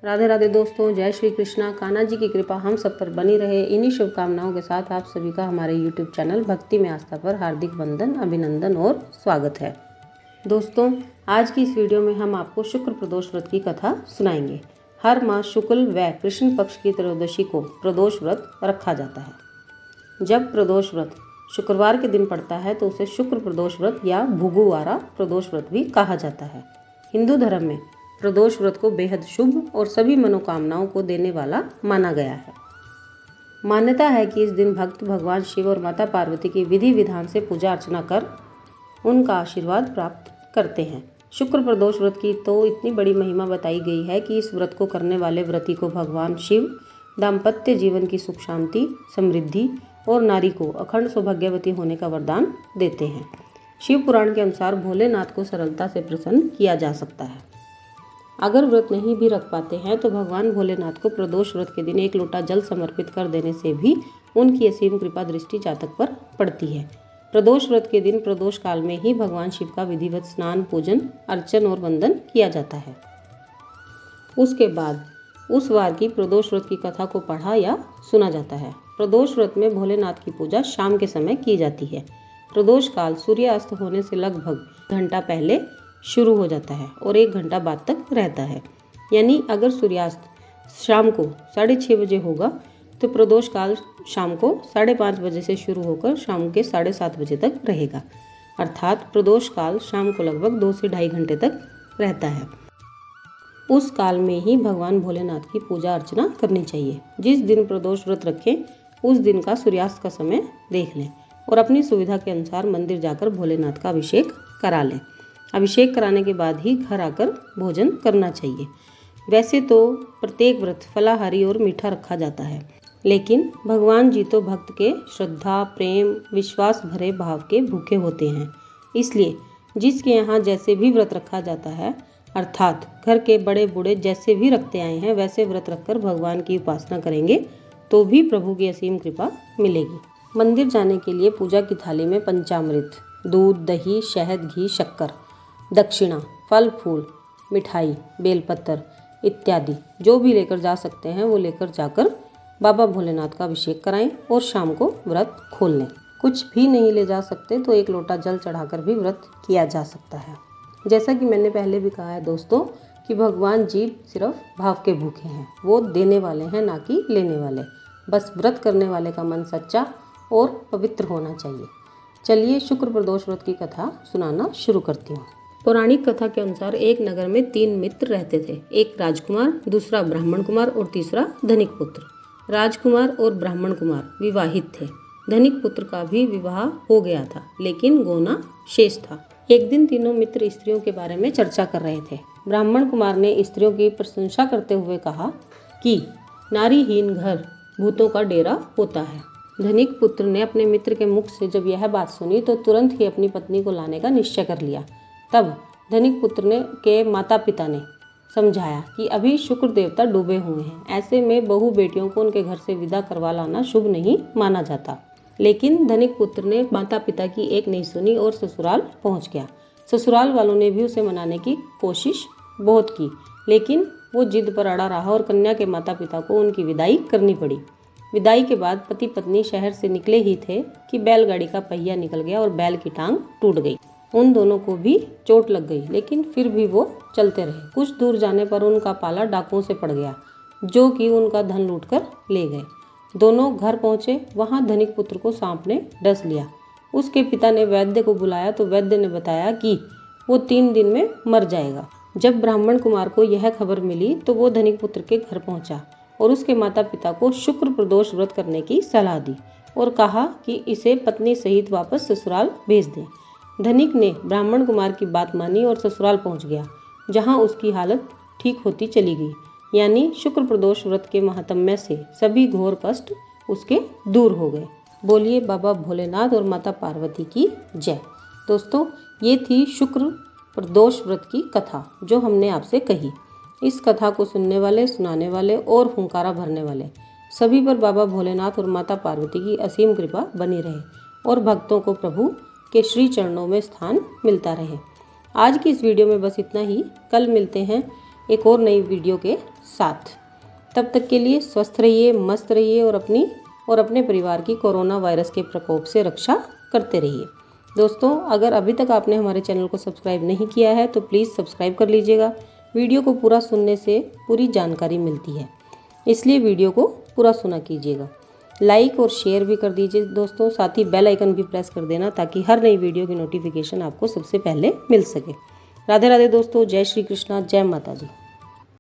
राधे राधे दोस्तों, जय श्री कृष्णा। कान्हा जी की कृपा हम सब पर बनी रहे। इन्हीं शुभकामनाओं के साथ आप सभी का हमारे YouTube चैनल भक्ति में आस्था पर हार्दिक वंदन, अभिनंदन और स्वागत है। दोस्तों, आज की इस वीडियो में हम आपको शुक्र प्रदोष व्रत की कथा सुनाएंगे। हर मास शुक्ल व कृष्ण पक्ष की त्रयोदशी को प्रदोष व्रत रखा जाता है। जब प्रदोष व्रत शुक्रवार के दिन पड़ता है तो उसे शुक्र प्रदोष व्रत या भुगुवारा प्रदोष व्रत भी कहा जाता है। हिंदू धर्म में प्रदोष व्रत को बेहद शुभ और सभी मनोकामनाओं को देने वाला माना गया है। मान्यता है कि इस दिन भक्त भगवान शिव और माता पार्वती की विधि विधान से पूजा अर्चना कर उनका आशीर्वाद प्राप्त करते हैं। शुक्र प्रदोष व्रत की तो इतनी बड़ी महिमा बताई गई है कि इस व्रत को करने वाले व्रती को भगवान शिव दाम्पत्य जीवन की सुख शांति, समृद्धि और नारी को अखंड सौभाग्यवती होने का वरदान देते हैं। शिव पुराण के अनुसार भोलेनाथ को सरलता से प्रसन्न किया जा सकता है। अगर व्रत नहीं भी रख पाते हैं तो भगवान भोलेनाथ को प्रदोष व्रत के दिन 1 लोटा जल समर्पित कर देने से भी उनकी असीम कृपा दृष्टि जातक पर पड़ती है। प्रदोष व्रत के दिन प्रदोष काल में ही भगवान शिव का विधिवत स्नान, पूजन, अर्चन और वंदन किया जाता है। उसके बाद उस वार की प्रदोष व्रत की कथा को पढ़ा या सुना जाता है। प्रदोष व्रत में भोलेनाथ की पूजा शाम के समय की जाती है। प्रदोष काल सूर्यास्त होने से लगभग घंटा पहले शुरू हो जाता है और 1 घंटा बाद तक रहता है। यानी अगर सूर्यास्त शाम को 6:30 बजे होगा तो प्रदोष काल शाम को 5:30 बजे से शुरू होकर शाम के 7:30 बजे तक रहेगा। अर्थात प्रदोष काल शाम को लगभग 2 से 2.5 घंटे तक रहता है। उस काल में ही भगवान भोलेनाथ की पूजा अर्चना करनी चाहिए। जिस दिन प्रदोष व्रत रखें उस दिन का सूर्यास्त का समय देख लें और अपनी सुविधा के अनुसार मंदिर जाकर भोलेनाथ का अभिषेक करा लें। अभिषेक कराने के बाद ही घर आकर भोजन करना चाहिए। वैसे तो प्रत्येक व्रत फलाहारी और मीठा रखा जाता है, लेकिन भगवान जी तो भक्त के श्रद्धा, प्रेम, विश्वास भरे भाव के भूखे होते हैं। इसलिए जिसके यहाँ जैसे भी व्रत रखा जाता है, अर्थात घर के बड़े बूढ़े जैसे भी रखते आए हैं वैसे व्रत रखकर भगवान की उपासना करेंगे तो भी प्रभु की असीम कृपा मिलेगी। मंदिर जाने के लिए पूजा की थाली में पंचामृत, दूध, दही, शहद, घी, शक्कर, दक्षिणा, फल फूल, मिठाई, बेलपत्र इत्यादि जो भी लेकर जा सकते हैं वो लेकर जाकर बाबा भोलेनाथ का अभिषेक कराएं और शाम को व्रत खोल लें। कुछ भी नहीं ले जा सकते तो 1 लोटा जल चढ़ाकर भी व्रत किया जा सकता है। जैसा कि मैंने पहले भी कहा है दोस्तों कि भगवान जी सिर्फ भाव के भूखे हैं, वो देने वाले हैं ना कि लेने वाले। बस व्रत करने वाले का मन सच्चा और पवित्र होना चाहिए। चलिए शुक्र प्रदोष व्रत की कथा सुनाना शुरू करती हूँ। पौराणिक कथा के अनुसार एक नगर में 3 मित्र रहते थे। एक राजकुमार, दूसरा ब्राह्मण कुमार और तीसरा धनिक पुत्र। राजकुमार और ब्राह्मण कुमार विवाहित थे। धनिक पुत्र का भी विवाह हो गया था, लेकिन गोना शेष था। एक दिन तीनों मित्र स्त्रियों के बारे में चर्चा कर रहे थे। ब्राह्मण कुमार ने स्त्रियों की प्रशंसा करते हुए कहा कि नारीहीन घर भूतों का डेरा होता है। धनिक पुत्र ने अपने मित्र के मुख से जब यह बात सुनी तो तुरंत ही अपनी पत्नी को लाने का निश्चय कर लिया। तब धनिक पुत्र के माता पिता ने समझाया कि अभी शुक्र देवता डूबे हुए हैं, ऐसे में बहू बेटियों को उनके घर से विदा करवा लाना शुभ नहीं माना जाता। लेकिन धनिक पुत्र ने माता पिता की एक नहीं सुनी और ससुराल पहुंच गया। ससुराल वालों ने भी उसे मनाने की कोशिश बहुत की, लेकिन वो जिद पर अड़ा रहा और कन्या के माता पिता को उनकी विदाई करनी पड़ी। विदाई के बाद पति पत्नी शहर से निकले ही थे कि बैलगाड़ी का पहिया निकल गया और बैल की टांग टूट गई। उन दोनों को भी चोट लग गई, लेकिन फिर भी वो चलते रहे। कुछ दूर जाने पर उनका पाला डाकुओं से पड़ गया, जो कि उनका धन लूटकर ले गए। दोनों घर पहुंचे, वहां धनिक पुत्र को सांप ने डस लिया। उसके पिता ने वैद्य को बुलाया तो वैद्य ने बताया कि वो 3 दिन में मर जाएगा। जब ब्राह्मण कुमार को यह खबर मिली तो वो धनिक पुत्र के घर पहुंचा और उसके माता पिता को शुक्र प्रदोष व्रत करने की सलाह दी और कहा कि इसे पत्नी सहित वापस ससुराल भेज दें। धनिक ने ब्राह्मण कुमार की बात मानी और ससुराल पहुंच गया, जहां उसकी हालत ठीक होती चली गई। यानी शुक्र प्रदोष व्रत के महात्म्य से सभी घोर कष्ट उसके दूर हो गए। बोलिए बाबा भोलेनाथ और माता पार्वती की जय। दोस्तों, ये थी शुक्र प्रदोष व्रत की कथा जो हमने आपसे कही। इस कथा को सुनने वाले, सुनाने वाले और हुंकारा भरने वाले सभी पर बाबा भोलेनाथ और माता पार्वती की असीम कृपा बनी रहे और भक्तों को प्रभु के श्री चरणों में स्थान मिलता रहे। आज की इस वीडियो में बस इतना ही। कल मिलते हैं एक और नई वीडियो के साथ। तब तक के लिए स्वस्थ रहिए, मस्त रहिए और अपने परिवार की कोरोना वायरस के प्रकोप से रक्षा करते रहिए। दोस्तों, अगर अभी तक आपने हमारे चैनल को सब्सक्राइब नहीं किया है तो प्लीज़ सब्सक्राइब कर लीजिएगा। वीडियो को पूरा सुनने से पूरी जानकारी मिलती है, इसलिए वीडियो को पूरा सुना कीजिएगा। लाइक और शेयर भी कर दीजिए दोस्तों, साथ ही बेल आइकन भी प्रेस कर देना ताकि हर नई वीडियो की नोटिफिकेशन आपको सबसे पहले मिल सके। राधे राधे दोस्तों, जय श्री कृष्णा, जय माता जी।